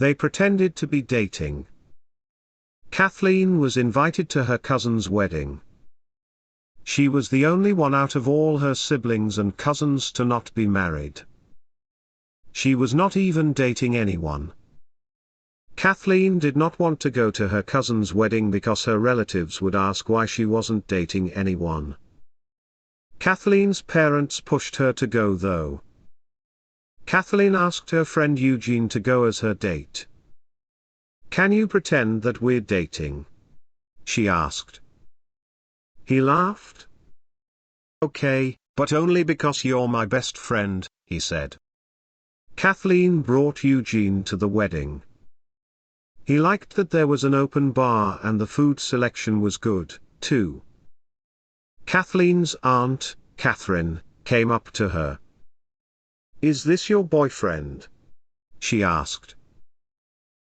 They pretended to be dating. Kathleen was invited to her cousin's wedding. She was the only one out of all her siblings and cousins to not be married. She was not even dating anyone. Kathleen did not want to go to her cousin's wedding because her relatives would ask why she wasn't dating anyone. Kathleen's parents pushed her to go though. Kathleen asked her friend Eugene to go as her date. "Can you pretend that we're dating?" she asked. He laughed. "Okay, but only because you're my best friend," he said. Kathleen brought Eugene to the wedding. He liked that there was an open bar and the food selection was good, too. Kathleen's aunt, Catherine, came up to her. "Is this your boyfriend?" she asked.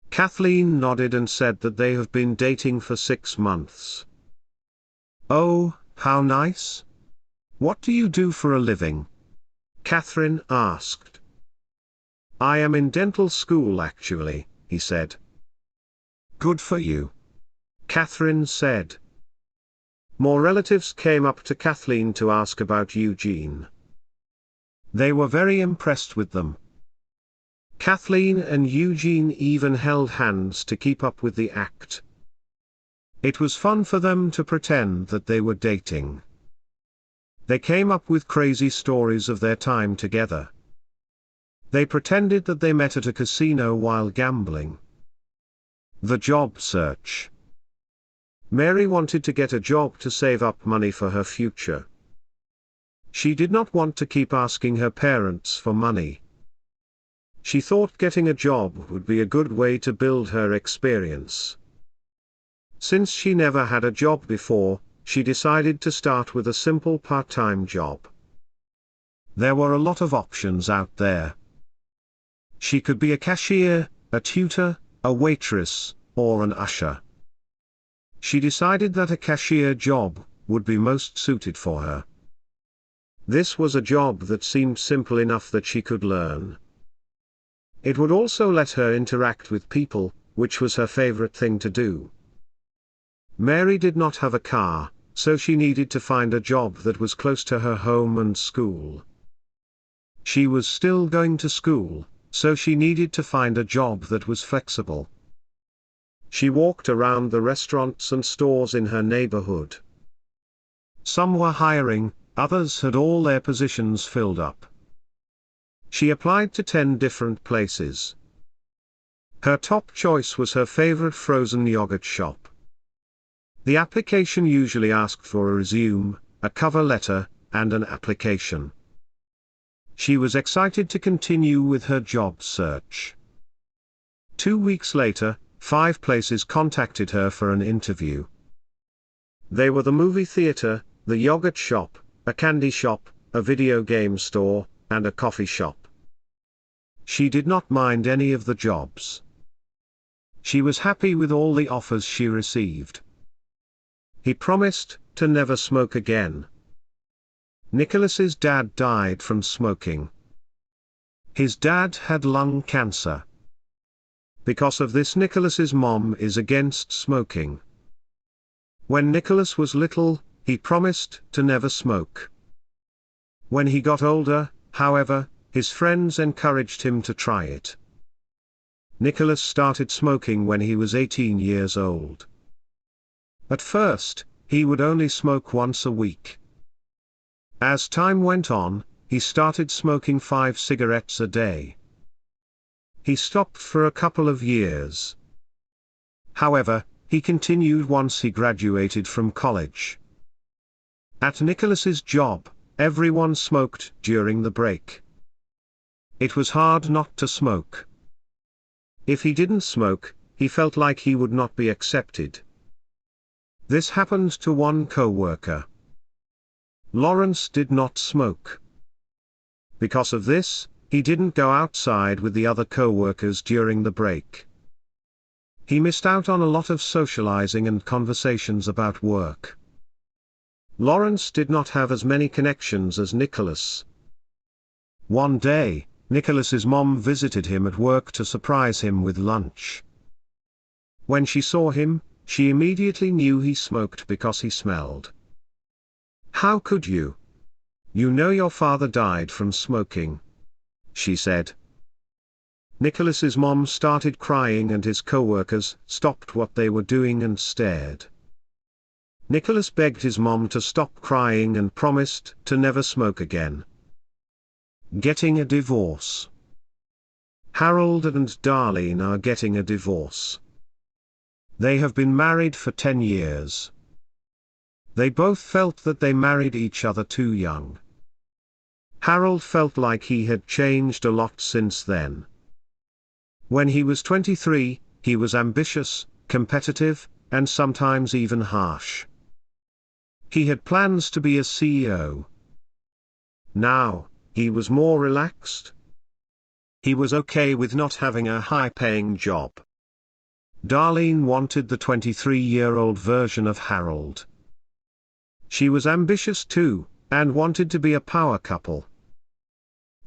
Kathleen nodded and said that they have been dating for 6 months. "Oh, how nice. What do you do for a living?" Catherine asked. "I am in dental school actually," he said. "Good for you," Catherine said. More relatives came up to Kathleen to ask about Eugene. They were very impressed with them. Kathleen and Eugene even held hands to keep up with the act. It was fun for them to pretend that they were dating. They came up with crazy stories of their time together. They pretended that they met at a casino while gambling. The job search. Mary wanted to get a job to save up money for her future. She did not want to keep asking her parents for money. She thought getting a job would be a good way to build her experience. Since she never had a job before, she decided to start with a simple part-time job. There were a lot of options out there. She could be a cashier, a tutor, a waitress, or an usher. She decided that a cashier job would be most suited for her. This was a job that seemed simple enough that she could learn. It would also let her interact with people, which was her favorite thing to do. Mary did not have a car, so she needed to find a job that was close to her home and school. She was still going to school, so she needed to find a job that was flexible. She walked around the restaurants and stores in her neighborhood. Some were hiring, others had all their positions filled up. She applied to 10 different places. Her top choice was her favorite frozen yogurt shop. The application usually asked for a resume, a cover letter, and an application. She was excited to continue with her job search. 2 weeks later, 5 places contacted her for an interview. They were the movie theater, the yogurt shop, a candy shop, a video game store, and a coffee shop. She did not mind any of the jobs. She was happy with all the offers she received. He promised to never smoke again. Nicholas's dad died from smoking. His dad had lung cancer. Because of this, Nicholas's mom is against smoking. When Nicholas was little, he promised to never smoke. When he got older, however, his friends encouraged him to try it. Nicholas started smoking when he was 18 years old. At first, he would only smoke once a week. As time went on, he started smoking 5 cigarettes a day. He stopped for a couple of years. However, he continued once he graduated from college. At Nicholas's job, everyone smoked during the break. It was hard not to smoke. If he didn't smoke, he felt like he would not be accepted. This happened to one co-worker. Lawrence did not smoke. Because of this, he didn't go outside with the other co-workers during the break. He missed out on a lot of socializing and conversations about work. Lawrence did not have as many connections as Nicholas. One day, Nicholas's mom visited him at work to surprise him with lunch. When she saw him, she immediately knew he smoked because he smelled. "How could you? You know your father died from smoking," she said. Nicholas's mom started crying and his co-workers stopped what they were doing and stared. Nicholas begged his mom to stop crying and promised to never smoke again. Getting a divorce. Harold and Darlene are getting a divorce. They have been married for 10 years. They both felt that they married each other too young. Harold felt like he had changed a lot since then. When he was 23, he was ambitious, competitive, and sometimes even harsh. He had plans to be a CEO. Now, he was more relaxed. He was okay with not having a high-paying job. Darlene wanted the 23-year-old version of Harold. She was ambitious too, and wanted to be a power couple.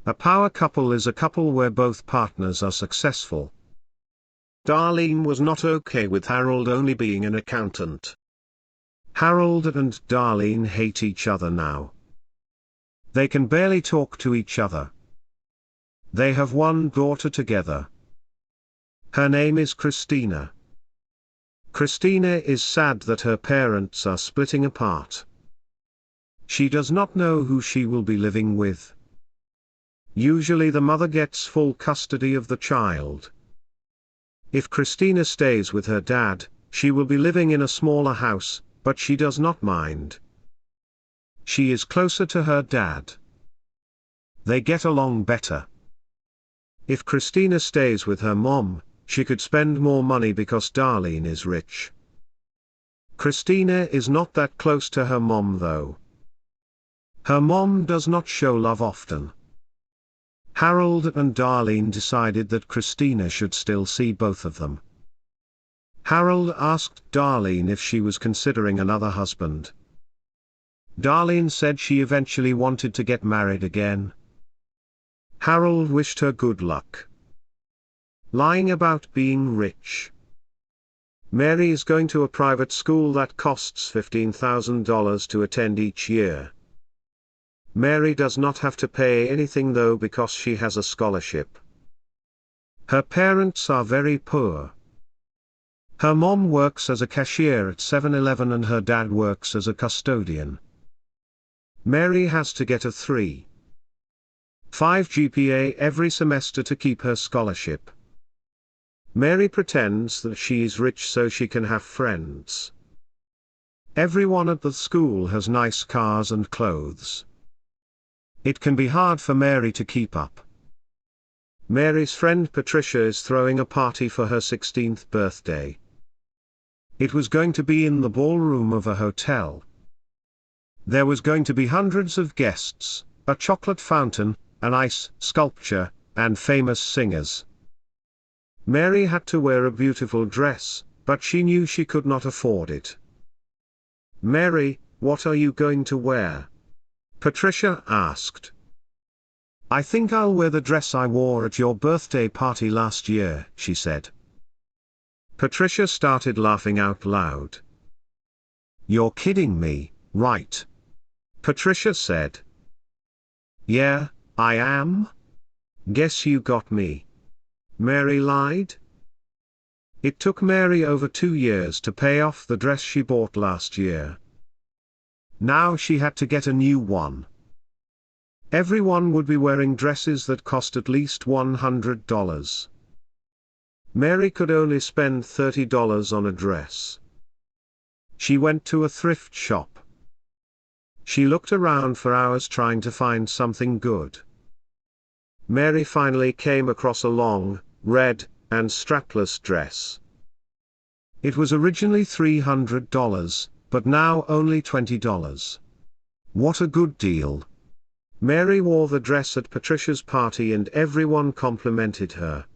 A power couple is a couple where both partners are successful. Darlene was not okay with Harold only being an accountant. Harold and Darlene hate each other now. They can barely talk to each other. They have one daughter together. Her name is Christina. Christina is sad that her parents are splitting apart. She does not know who she will be living with. Usually the mother gets full custody of the child. If Christina stays with her dad, she will be living in a smaller house, but she does not mind. She is closer to her dad. They get along better. If Christina stays with her mom, she could spend more money because Darlene is rich. Christina is not that close to her mom though. Her mom does not show love often. Harold and Darlene decided that Christina should still see both of them. Harold asked Darlene if she was considering another husband. Darlene said she eventually wanted to get married again. Harold wished her good luck. Lying about being rich. Mary is going to a private school that costs $15,000 to attend each year. Mary does not have to pay anything though because she has a scholarship. Her parents are very poor. Her mom works as a cashier at 7-Eleven and her dad works as a custodian. Mary has to get a 3.5 GPA every semester to keep her scholarship. Mary pretends that she is rich so she can have friends. Everyone at the school has nice cars and clothes. It can be hard for Mary to keep up. Mary's friend Patricia is throwing a party for her 16th birthday. It was going to be in the ballroom of a hotel. There was going to be hundreds of guests, a chocolate fountain, an ice sculpture, and famous singers. Mary had to wear a beautiful dress, but she knew she could not afford it. "Mary, what are you going to wear?" Patricia asked. "I think I'll wear the dress I wore at your birthday party last year," she said. Patricia started laughing out loud. "You're kidding me, right?" Patricia said. "Yeah, I am. Guess you got me." Mary lied. It took Mary over 2 years to pay off the dress she bought last year. Now she had to get a new one. Everyone would be wearing dresses that cost at least $100. Mary could only spend $30 on a dress. She went to a thrift shop. She looked around for hours trying to find something good. Mary finally came across a long, red, and strapless dress. It was originally $300, but now only $20. What a good deal. Mary wore the dress at Patricia's party and everyone complimented her.